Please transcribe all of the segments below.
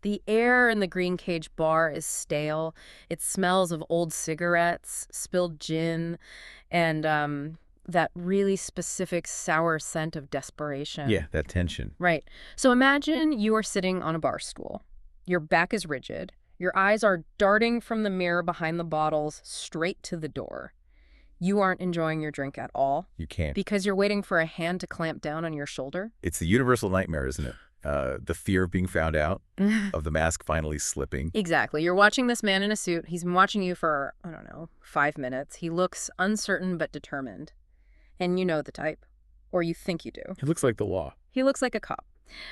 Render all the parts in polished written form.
The air in the green cage bar is stale. It smells of old cigarettes, spilled gin, and that really specific sour scent of Yeah, desperation. that tension. Right. So imagine you are sitting on a bar stool. Your back is rigid. Your eyes are darting from the mirror behind the bottles straight to the door. You aren't enjoying your drink at all You can't. because you're waiting for a hand to clamp down on your shoulder. It's the universal nightmare, isn't it? The fear of being found out, of the mask finally slipping. Exactly. You're watching this man in a suit. He's been watching you for, I don't know, 5 minutes. He looks uncertain but determined. And you know the type. Or you think you do. It looks like the law. He looks like a cop.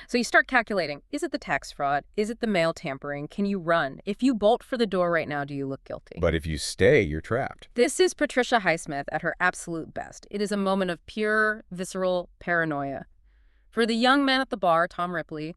So you start calculating. Is it the tax fraud? Is it the mail tampering? Can you run? If you bolt for the door right now, do you look guilty? But if you stay, you're trapped. This is Patricia Highsmith at her absolute best. It is a moment of pure, visceral paranoia. For the young man at the bar, Tom Ripley,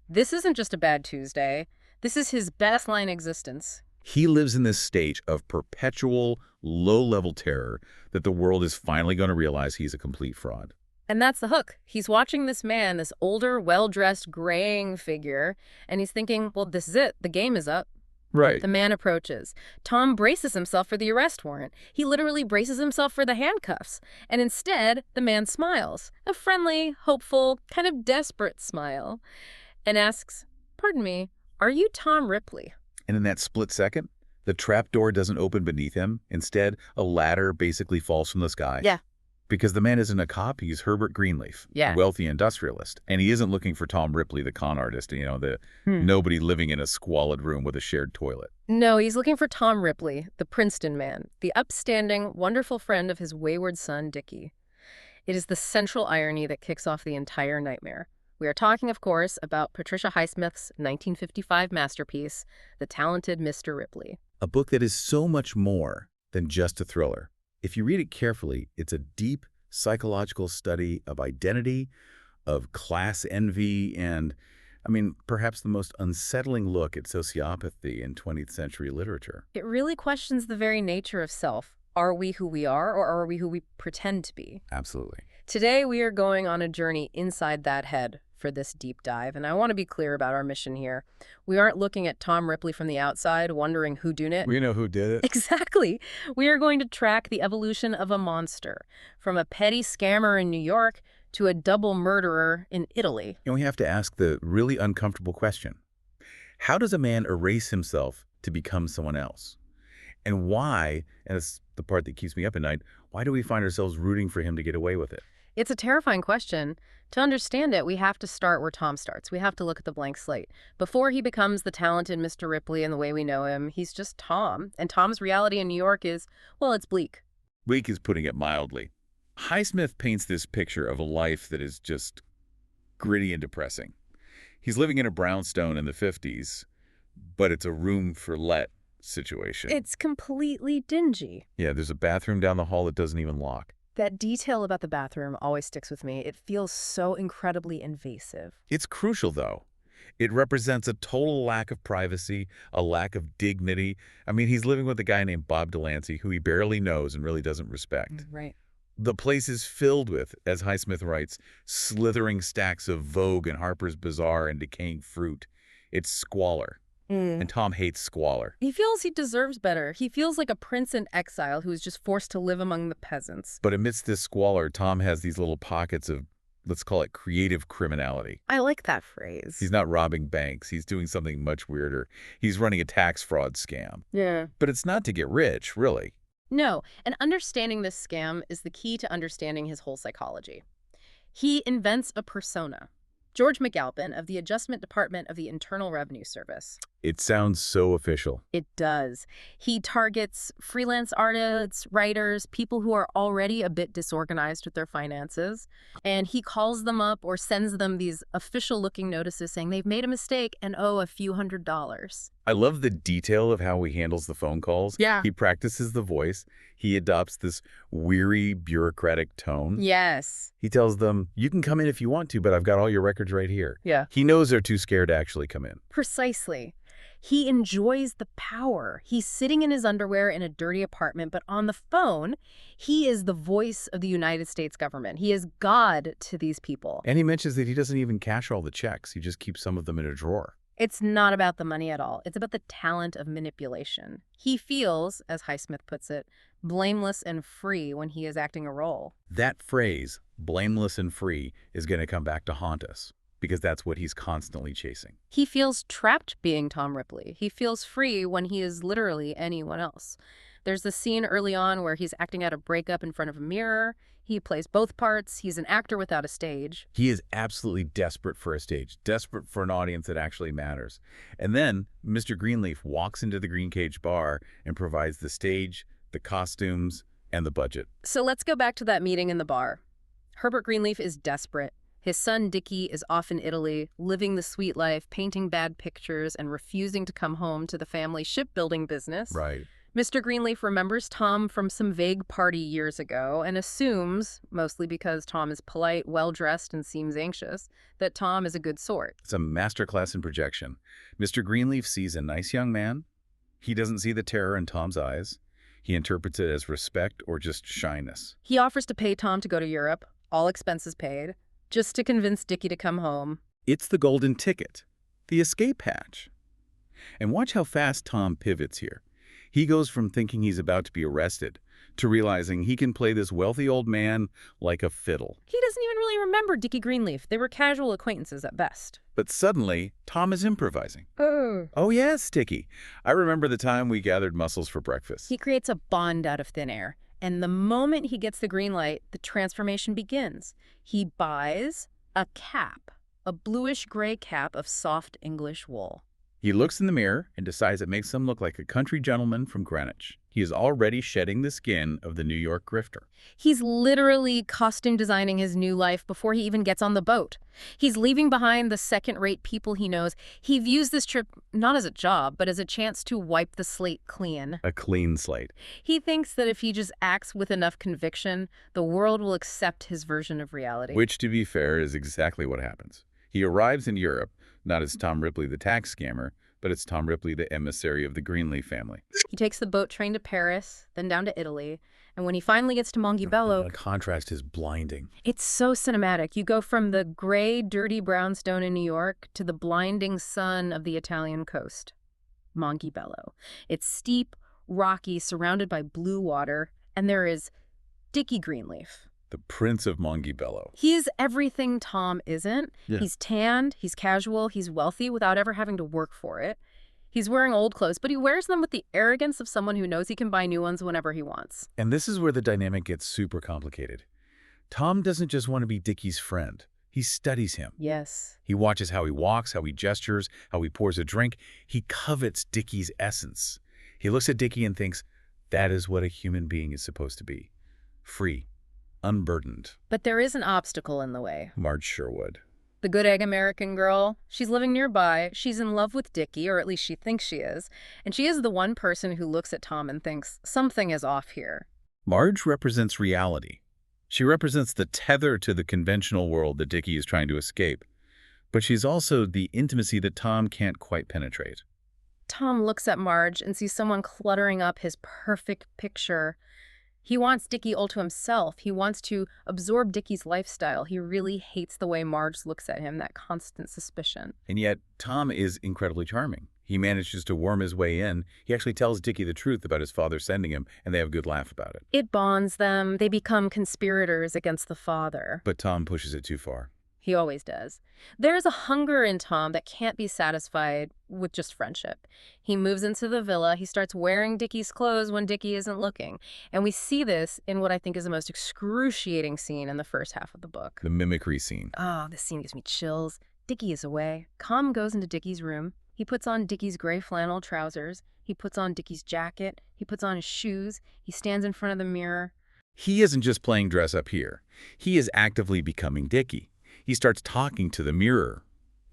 this isn't just a bad Tuesday. This is his best line existence. He lives in this state of perpetual, low-level terror that the world is finally going to realize he's a complete fraud. And that's the hook. He's watching this man, this older, well-dressed, graying figure, and he's thinking, well, this is it. The game is up. Right. The man approaches. Tom braces himself for the arrest warrant. He literally braces himself for the handcuffs. And instead, the man smiles. A friendly, hopeful, kind of desperate smile. And asks, pardon me, are you Tom Ripley? And in that split second, the trap door doesn't open beneath him. Instead, a ladder basically falls from the sky. Yeah. Because the man isn't a cop, he's Herbert Greenleaf, Yeah. a wealthy industrialist. And he isn't looking for Tom Ripley, the con artist, the nobody living in a squalid room with a shared toilet. No, he's looking for Tom Ripley, the Princeton man, the upstanding, wonderful friend of his wayward son, Dickie. It is the central irony that kicks off the entire nightmare. We are talking, of course, about Patricia Highsmith's 1955 masterpiece, The Talented Mr. Ripley. A book that is so much more than just a thriller. If you read it carefully, it's a deep psychological study of identity, of class envy, and, perhaps the most unsettling look at sociopathy in 20th century literature. It really questions the very nature of self. Are we who we are, or are we who we pretend to be? Absolutely. Today, we are going on a journey inside that head for this deep dive, and I want to be clear about our mission here. We aren't looking at Tom Ripley from the outside, wondering who done it. We know who did it. Exactly. We are going to track the evolution of a monster, from a petty scammer in New York to a double murderer in Italy. And we have to ask the really uncomfortable question. How does a man erase himself to become someone else? And why, and it's the part that keeps me up at night, why do we find ourselves rooting for him to get away with it? It's a terrifying question. To understand it, we have to start where Tom starts. We have to look at the blank slate. Before he becomes the talented Mr. Ripley in the way we know him, he's just Tom. And Tom's reality in New York is, well, it's bleak. Bleak is putting it mildly. Highsmith paints this picture of a life that is just gritty and depressing. He's living in a brownstone in the 50s, but it's a room-for-let situation. It's completely dingy. Yeah, there's a bathroom down the hall that doesn't even lock. That detail about the bathroom always sticks with me. It feels so incredibly invasive. It's crucial, though. It represents a total lack of privacy, a lack of dignity. He's living with a guy named Bob Delancey, who he barely knows and really doesn't respect. Right. The place is filled with, as Highsmith writes, slithering stacks of Vogue and Harper's Bazaar and decaying fruit. It's squalor. And Tom hates squalor. He feels he deserves better. He feels like a prince in exile who is just forced to live among the peasants. But amidst this squalor, Tom has these little pockets of, let's call it creative criminality. I like that phrase. He's not robbing banks. He's doing something much weirder. He's running a tax fraud scam. Yeah. But it's not to get rich, really. No, and understanding this scam is the key to understanding his whole psychology. He invents a persona. George McAlpin of the Adjustment Department of the Internal Revenue Service. It sounds so official. It does. He targets freelance artists, writers, people who are already a bit disorganized with their finances, and he calls them up or sends them these official-looking notices saying they've made a mistake and owe a few $100s. I love the detail of how he handles the phone calls. Yeah. He practices the voice. He adopts this weary, bureaucratic tone. Yes. He tells them, you can come in if you want to, but I've got all your records right here. Yeah. He knows they're too scared to actually come in. Precisely. He enjoys the power. He's sitting in his underwear in a dirty apartment, but on the phone, he is the voice of the United States government. He is God to these people. And he mentions that he doesn't even cash all the checks. He just keeps some of them in a drawer. It's not about the money at all. It's about the talent of manipulation. He feels, as Highsmith puts it, blameless and free when he is acting a role. That phrase, blameless and free, is going to come back to haunt us because that's what he's constantly chasing. He feels trapped being Tom Ripley. He feels free when he is literally anyone else. There's the scene early on where he's acting out a breakup in front of a mirror. He plays both parts. He's an actor without a stage. He is absolutely desperate for a stage, desperate for an audience that actually matters. And then Mr. Greenleaf walks into the Green Cage bar and provides the stage, the costumes, and the budget. So let's go back to that meeting in the bar. Herbert Greenleaf is desperate. His son Dickie is off in Italy, living the sweet life, painting bad pictures, and refusing to come home to the family shipbuilding business. Right. Mr. Greenleaf remembers Tom from some vague party years ago and assumes, mostly because Tom is polite, well-dressed, and seems anxious, that Tom is a good sort. It's a masterclass in projection. Mr. Greenleaf sees a nice young man. He doesn't see the terror in Tom's eyes. He interprets it as respect or just shyness. He offers to pay Tom to go to Europe, all expenses paid, just to convince Dickie to come home. It's the golden ticket, the escape hatch. And watch how fast Tom pivots here. He goes from thinking he's about to be arrested to realizing he can play this wealthy old man like a fiddle. He doesn't even really remember Dickie Greenleaf. They were casual acquaintances at best. But suddenly, Tom is improvising. Oh. Oh yes, Dickie. I remember the time we gathered mussels for breakfast. He creates a bond out of thin air. And the moment he gets the green light, the transformation begins. He buys a cap, a bluish-gray cap of soft English wool. He looks in the mirror and decides it makes him look like a country gentleman from Greenwich. He is already shedding the skin of the New York grifter. He's literally costume designing his new life before he even gets on the boat. He's leaving behind the second-rate people he knows. He views this trip not as a job, but as a chance to wipe the slate clean. A clean slate. He thinks that if he just acts with enough conviction, the world will accept his version of reality. Which, to be fair, is exactly what happens. He arrives in Europe, not as Tom Ripley the tax scammer, but it's Tom Ripley the emissary of the Greenleaf family. He takes the boat train to Paris, then down to Italy, and when he finally gets to Monghibello... The contrast is blinding. It's so cinematic. You go from the gray, dirty brownstone in New York to the blinding sun of the Italian coast. Monghibello. It's steep, rocky, surrounded by blue water, and there is Dickie Greenleaf. The Prince of Monghibello. He is everything Tom isn't. Yeah. He's tanned, he's casual, he's wealthy without ever having to work for it. He's wearing old clothes, but he wears them with the arrogance of someone who knows he can buy new ones whenever he wants. And this is where the dynamic gets super complicated. Tom doesn't just want to be Dickie's friend. He studies him. Yes. He watches how he walks, how he gestures, how he pours a drink. He covets Dickie's essence. He looks at Dickie and thinks, that is what a human being is supposed to be. Free. Unburdened. But there is an obstacle in the way. Marge Sherwood. The good egg American girl. She's living nearby. She's in love with Dickie, or at least she thinks she is. And she is the one person who looks at Tom and thinks, something is off here. Marge represents reality. She represents the tether to the conventional world that Dickie is trying to escape. But she's also the intimacy that Tom can't quite penetrate. Tom looks at Marge and sees someone cluttering up his perfect picture. He wants Dickie all to himself. He wants to absorb Dickie's lifestyle. He really hates the way Marge looks at him, that constant suspicion. And yet, Tom is incredibly charming. He manages to worm his way in. He actually tells Dickie the truth about his father sending him, and they have a good laugh about it. It bonds them. They become conspirators against the father. But Tom pushes it too far. He always does. There's a hunger in Tom that can't be satisfied with just friendship. He moves into the villa. He starts wearing Dickie's clothes when Dickie isn't looking. And we see this in what I think is the most excruciating scene in the first half of the book. The mimicry scene. Oh, this scene gives me chills. Dickie is away. Tom goes into Dickie's room. He puts on Dickie's gray flannel trousers. He puts on Dickie's jacket. He puts on his shoes. He stands in front of the mirror. He isn't just playing dress up here. He is actively becoming Dickie. He starts talking to the mirror.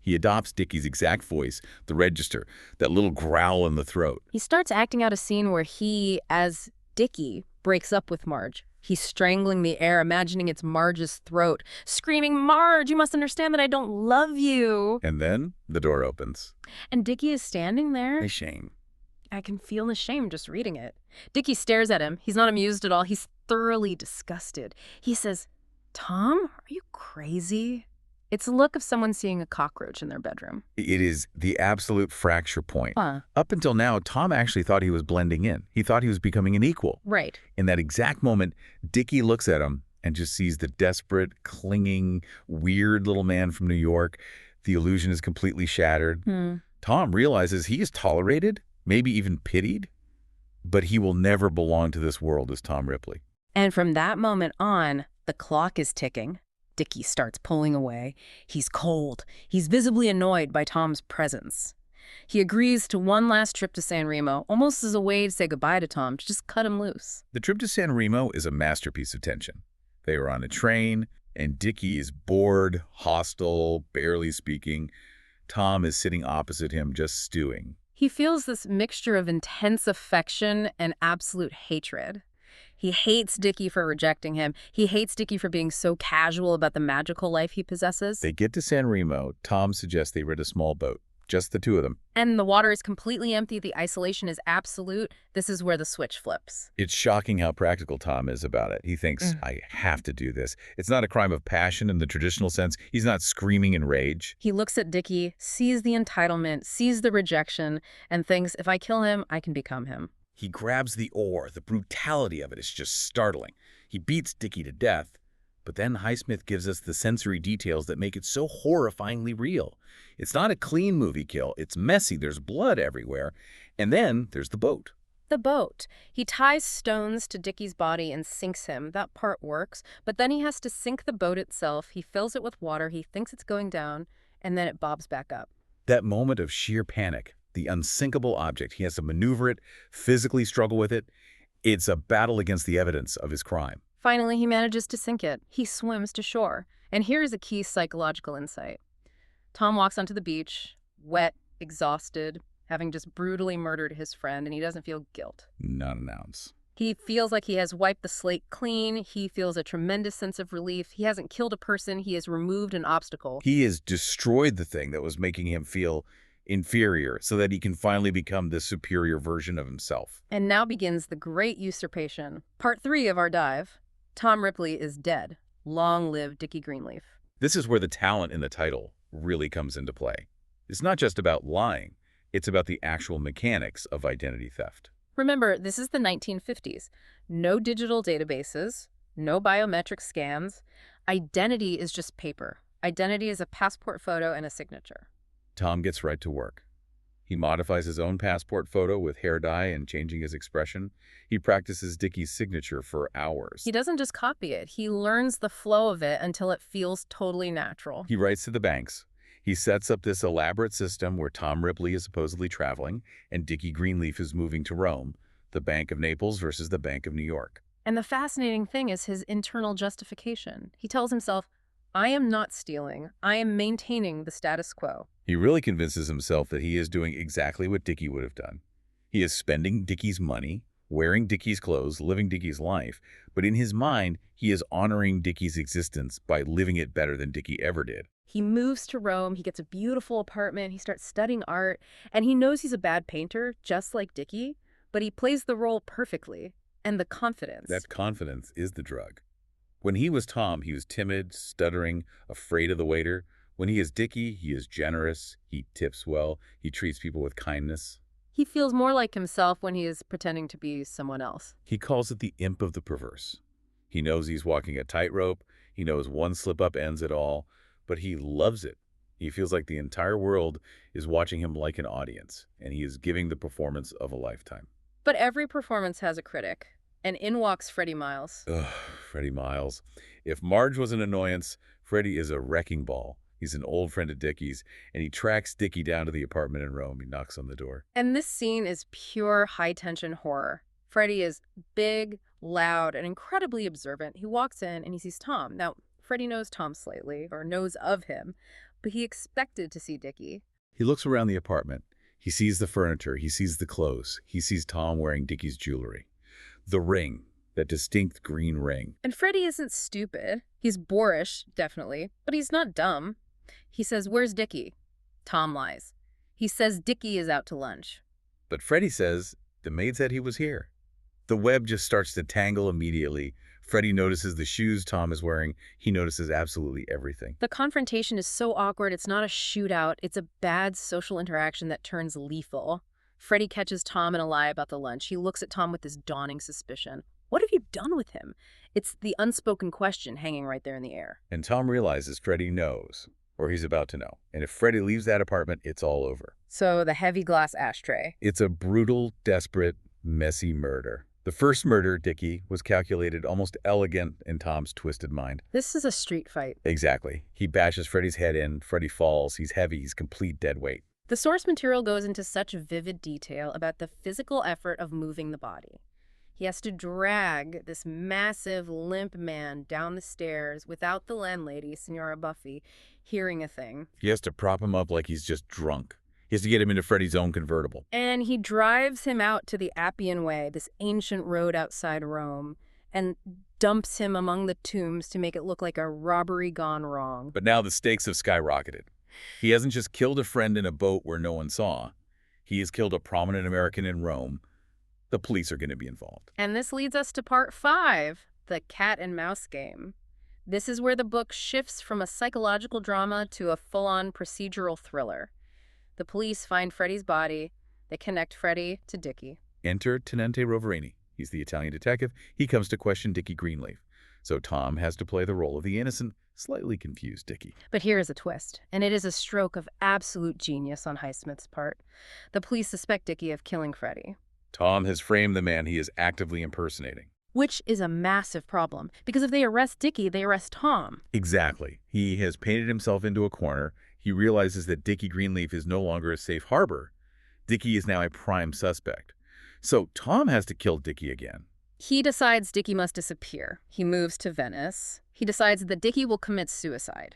He adopts Dickie's exact voice, the register, that little growl in the throat. He starts acting out a scene where he, as Dickie, breaks up with Marge. He's strangling the air, imagining it's Marge's throat, screaming, "Marge, you must understand that I don't love you." And then the door opens. And Dickie is standing there. A shame. I can feel the shame just reading it. Dickie stares at him. He's not amused at all. He's thoroughly disgusted. He says, "Tom, are you crazy?" It's the look of someone seeing a cockroach in their bedroom. It is the absolute fracture point. Huh. Up until now, Tom actually thought he was blending in. He thought he was becoming an equal. Right. In that exact moment, Dickie looks at him and just sees the desperate, clinging, weird little man from New York. The illusion is completely shattered. Tom realizes he is tolerated, maybe even pitied, but he will never belong to this world as Tom Ripley. And from that moment on, the clock is ticking. Dickie starts pulling away. He's cold. He's visibly annoyed by Tom's presence. He agrees to one last trip to San Remo, almost as a way to say goodbye to Tom, to just cut him loose. The trip to San Remo is a masterpiece of tension. They are on a train, and Dickie is bored, hostile, barely speaking. Tom is sitting opposite him, just stewing. He feels this mixture of intense affection and absolute hatred. He hates Dickie for rejecting him. He hates Dickie for being so casual about the magical life he possesses. They get to San Remo. Tom suggests they rent a small boat, just the two of them. And the water is completely empty. The isolation is absolute. This is where the switch flips. It's shocking how practical Tom is about it. He thinks, I have to do this. It's not a crime of passion in the traditional sense. He's not screaming in rage. He looks at Dickie, sees the entitlement, sees the rejection, and thinks, if I kill him, I can become him. He grabs the oar. The brutality of it is just startling. He beats Dickie to death, but then Highsmith gives us the sensory details that make it so horrifyingly real. It's not a clean movie kill. It's messy. There's blood everywhere. And then there's the boat. The boat. He ties stones to Dickie's body and sinks him. That part works, but then he has to sink the boat itself. He fills it with water. He thinks it's going down, and then it bobs back up. That moment of sheer panic, the unsinkable object. He has to maneuver it, physically struggle with it. It's a battle against the evidence of his crime. Finally, he manages to sink it. He swims to shore. And here's a key psychological insight. Tom walks onto the beach, wet, exhausted, having just brutally murdered his friend, and he doesn't feel guilt. Not an ounce. He feels like he has wiped the slate clean. He feels a tremendous sense of relief. He hasn't killed a person. He has removed an obstacle. He has destroyed the thing that was making him feel inferior so that he can finally become this superior version of himself. And now begins the great usurpation. Part 3 of our dive. Tom Ripley is dead. Long live Dickie Greenleaf. This is where the talent in the title really comes into play. It's not just about lying. It's about the actual mechanics of identity theft. Remember, this is the 1950s. No digital databases, no biometric scans. Identity is just paper. Identity is a passport photo and a signature. Tom gets right to work. He modifies his own passport photo with hair dye and changing his expression. He practices Dickie's signature for hours. He doesn't just copy it. He learns the flow of it until it feels totally natural. He writes to the banks. He sets up this elaborate system where Tom Ripley is supposedly traveling and Dickie Greenleaf is moving to Rome, the Bank of Naples versus the Bank of New York. And the fascinating thing is his internal justification. He tells himself, I am not stealing. I am maintaining the status quo. He really convinces himself that he is doing exactly what Dickie would have done. He is spending Dickie's money, wearing Dickie's clothes, living Dickie's life, but in his mind, he is honoring Dickie's existence by living it better than Dickie ever did. He moves to Rome, he gets a beautiful apartment, he starts studying art, and he knows he's a bad painter, just like Dickie, but he plays the role perfectly. And the confidence. That confidence is the drug. When he was Tom, he was timid, stuttering, afraid of the waiter. When he is Dickie, he is generous, he tips well, he treats people with kindness. He feels more like himself when he is pretending to be someone else. He calls it the imp of the perverse. He knows he's walking a tightrope, he knows one slip-up ends it all, but he loves it. He feels like the entire world is watching him like an audience, and he is giving the performance of a lifetime. But every performance has a critic. And in walks Freddie Miles. Ugh, Freddie Miles. If Marge was an annoyance, Freddie is a wrecking ball. He's an old friend of Dickie's, and he tracks Dickie down to the apartment in Rome. He knocks on the door. And this scene is pure high-tension horror. Freddie is big, loud, and incredibly observant. He walks in and he sees Tom. Now, Freddie knows Tom slightly, or knows of him, but he expected to see Dickie. He looks around the apartment. He sees the furniture. He sees the clothes. He sees Tom wearing Dickie's jewelry. The ring, that distinct green ring. And Freddie isn't stupid. He's boorish, definitely, but he's not dumb. He says, where's Dickie? Tom lies. He says Dickie is out to lunch. But Freddie says the maid said he was here. The web just starts to tangle immediately. Freddie notices the shoes Tom is wearing. He notices absolutely everything. The confrontation is so awkward, it's not a shootout, it's a bad social interaction that turns lethal. Freddie catches Tom in a lie about the lunch. He looks at Tom with this dawning suspicion. What have you done with him? It's the unspoken question hanging right there in the air. And Tom realizes Freddie knows, or he's about to know. And if Freddie leaves that apartment, it's all over. So the heavy glass ashtray. It's a brutal, desperate, messy murder. The first murder, Dickie, was calculated, almost elegant in Tom's twisted mind. This is a street fight. Exactly. He bashes Freddie's head in. Freddie falls. He's heavy. He's complete dead weight. The source material goes into such vivid detail about the physical effort of moving the body. He has to drag this massive, limp man down the stairs without the landlady, Senora Buffy, hearing a thing. He has to prop him up like he's just drunk. He has to get him into Freddie's own convertible. And he drives him out to the Appian Way, this ancient road outside Rome, and dumps him among the tombs to make it look like a robbery gone wrong. But now the stakes have skyrocketed. He hasn't just killed a friend in a boat where no one saw. He has killed a prominent American in Rome. The police are going to be involved. And this leads us to part 5, the cat and mouse game. This is where the book shifts from a psychological drama to a full-on procedural thriller. The police find Freddie's body. They connect Freddie to Dickie. Enter Tenente Roverini. He's the Italian detective. He comes to question Dickie Greenleaf. So Tom has to play the role of the innocent, slightly confused Dickie. But here is a twist, and it is a stroke of absolute genius on Highsmith's part. The police suspect Dickie of killing Freddie. Tom has framed the man he is actively impersonating. Which is a massive problem, because if they arrest Dickie, they arrest Tom. Exactly. He has painted himself into a corner. He realizes that Dickie Greenleaf is no longer a safe harbor. Dickie is now a prime suspect. So Tom has to kill Dickie again. He decides Dickie must disappear. He moves to Venice. He decides that Dickie will commit suicide.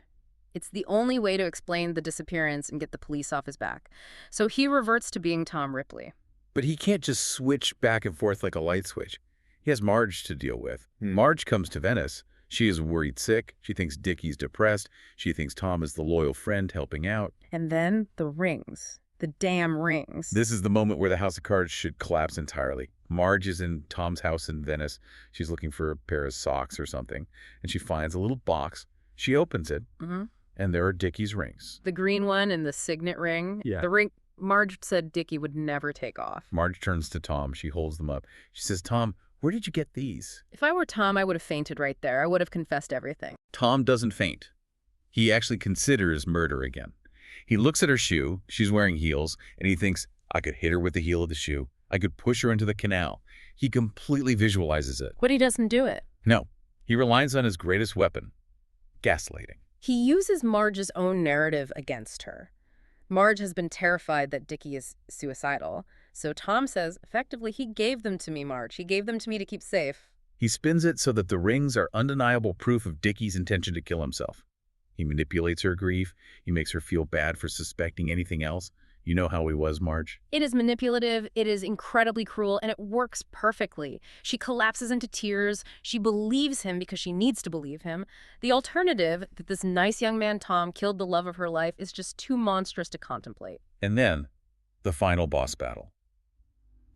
It's the only way to explain the disappearance and get the police off his back. So he reverts to being Tom Ripley. But he can't just switch back and forth like a light switch. He has Marge to deal with. Marge comes to Venice. She is worried sick. She thinks Dickie's depressed. She thinks Tom is the loyal friend helping out. And then the rings. The damn rings. This is the moment where the house of cards should collapse entirely. Marge is in Tom's house in Venice. She's looking for a pair of socks or something, and she finds a little box. She opens it, and there are Dickie's rings. The green one and the signet ring. Yeah. The ring Marge said Dickie would never take off. Marge turns to Tom. She holds them up. She says, Tom, where did you get these? If I were Tom, I would have fainted right there. I would have confessed everything. Tom doesn't faint. He actually considers murder again. He looks at her shoe. She's wearing heels, and he thinks, I could hit her with the heel of the shoe. I could push her into the canal. He completely visualizes it. But he doesn't do it. No, he relies on his greatest weapon, gaslighting. He uses Marge's own narrative against her. Marge has been terrified that Dickie is suicidal. So Tom says, effectively, he gave them to me, Marge. He gave them to me to keep safe. He spins it so that the rings are undeniable proof of Dickie's intention to kill himself. He manipulates her grief. He makes her feel bad for suspecting anything else. You know how he was, Marge. It is manipulative, it is incredibly cruel, and it works perfectly. She collapses into tears. She believes him because she needs to believe him. The alternative, that this nice young man Tom killed the love of her life, is just too monstrous to contemplate. And then, the final boss battle.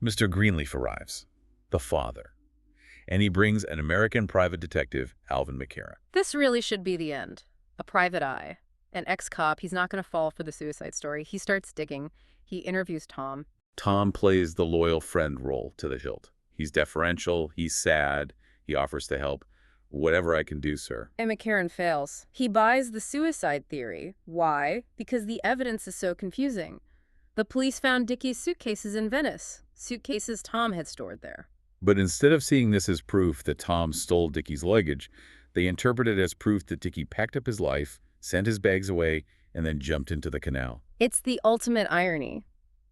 Mr. Greenleaf arrives, the father, and he brings an American private detective, Alvin McCarran. This really should be the end. A private eye. An ex-cop, he's not going to fall for the suicide story. He starts digging. He interviews Tom. Tom plays the loyal friend role to the hilt. He's deferential, he's sad, he offers to help. Whatever I can do, sir. And McCarran fails. He buys the suicide theory. Why? Because the evidence is so confusing. The police found Dickie's suitcases in Venice. Suitcases Tom had stored there. But instead of seeing this as proof that Tom stole Dickie's luggage, they interpret it as proof that Dickie packed up his life, sent his bags away, and then jumped into the canal. It's the ultimate irony.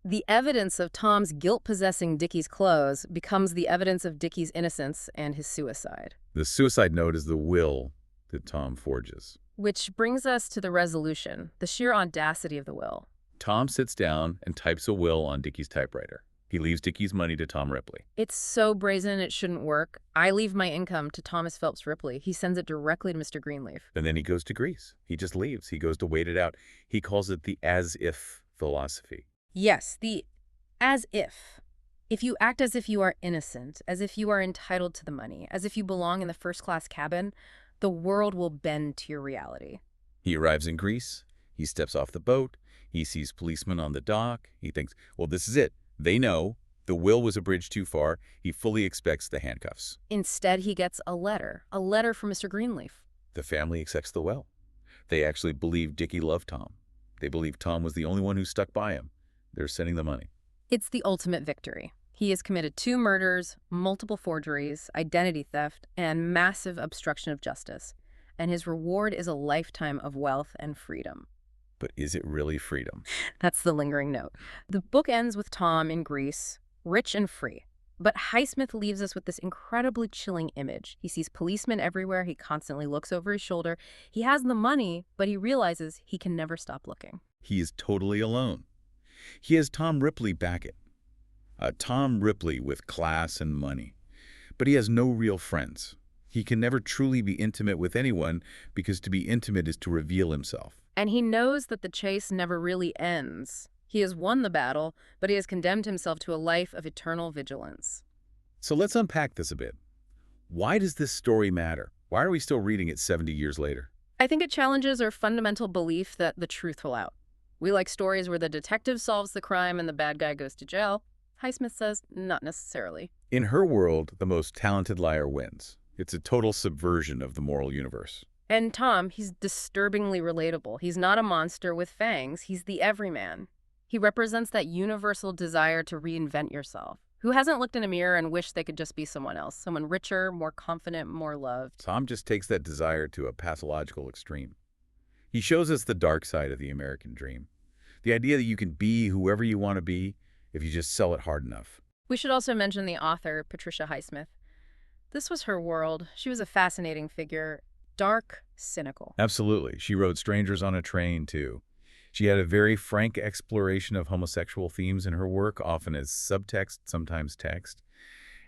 The evidence of Tom's guilt possessing Dickie's clothes becomes the evidence of Dickie's innocence and his suicide. The suicide note is the will that Tom forges. Which brings us to the resolution, the sheer audacity of the will. Tom sits down and types a will on Dickie's typewriter. He leaves Dickie's money to Tom Ripley. It's so brazen it shouldn't work. I leave my income to Thomas Phelps Ripley. He sends it directly to Mr. Greenleaf. And then he goes to Greece. He just leaves. He goes to wait it out. He calls it the as-if philosophy. Yes, the as-if. If you act as if you are innocent, as if you are entitled to the money, as if you belong in the first-class cabin, the world will bend to your reality. He arrives in Greece. He steps off the boat. He sees policemen on the dock. He thinks, well, this is it. They know. The will was a bridge too far. He fully expects the handcuffs. Instead, he gets a letter from Mr. Greenleaf. The family accepts the will. They actually believe Dickie loved Tom. They believe Tom was the only one who stuck by him. They're sending the money. It's the ultimate victory. He has committed 2 murders, multiple forgeries, identity theft, and massive obstruction of justice. And his reward is a lifetime of wealth and freedom. But is it really freedom? That's the lingering note. The book ends with Tom in Greece, rich and free. But Highsmith leaves us with this incredibly chilling image. He sees policemen everywhere. He constantly looks over his shoulder. He has the money, but he realizes he can never stop looking. He is totally alone. He has Tom Ripley back it. Tom Ripley with class and money. But he has no real friends. He can never truly be intimate with anyone because to be intimate is to reveal himself. And he knows that the chase never really ends. He has won the battle, but he has condemned himself to a life of eternal vigilance. So let's unpack this a bit. Why does this story matter? Why are we still reading it 70 years later? I think it challenges our fundamental belief that the truth will out. We like stories where the detective solves the crime and the bad guy goes to jail. Highsmith says, not necessarily. In her world, the most talented liar wins. It's a total subversion of the moral universe. And Tom, he's disturbingly relatable. He's not a monster with fangs. He's the everyman. He represents that universal desire to reinvent yourself. Who hasn't looked in a mirror and wished they could just be someone else? Someone richer, more confident, more loved. Tom just takes that desire to a pathological extreme. He shows us the dark side of the American dream. The idea that you can be whoever you want to be if you just sell it hard enough. We should also mention the author, Patricia Highsmith. This was her world. She was a fascinating figure. Dark, cynical. Absolutely. She wrote Strangers on a Train, too. She had a very frank exploration of homosexual themes in her work, often as subtext, sometimes text.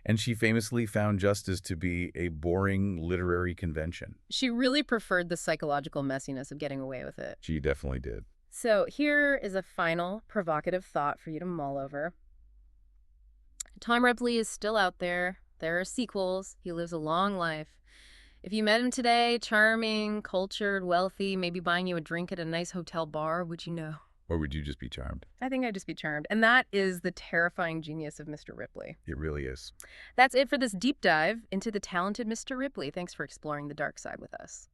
And she famously found justice to be a boring literary convention. She really preferred the psychological messiness of getting away with it. She definitely did. So here is a final provocative thought for you to mull over. Tom Ripley is still out there. There are sequels. He lives a long life. If you met him today, charming, cultured, wealthy, maybe buying you a drink at a nice hotel bar, would you know? Or would you just be charmed? I think I'd just be charmed. And that is the terrifying genius of Mr. Ripley. It really is. That's it for this deep dive into the talented Mr. Ripley. Thanks for exploring the dark side with us.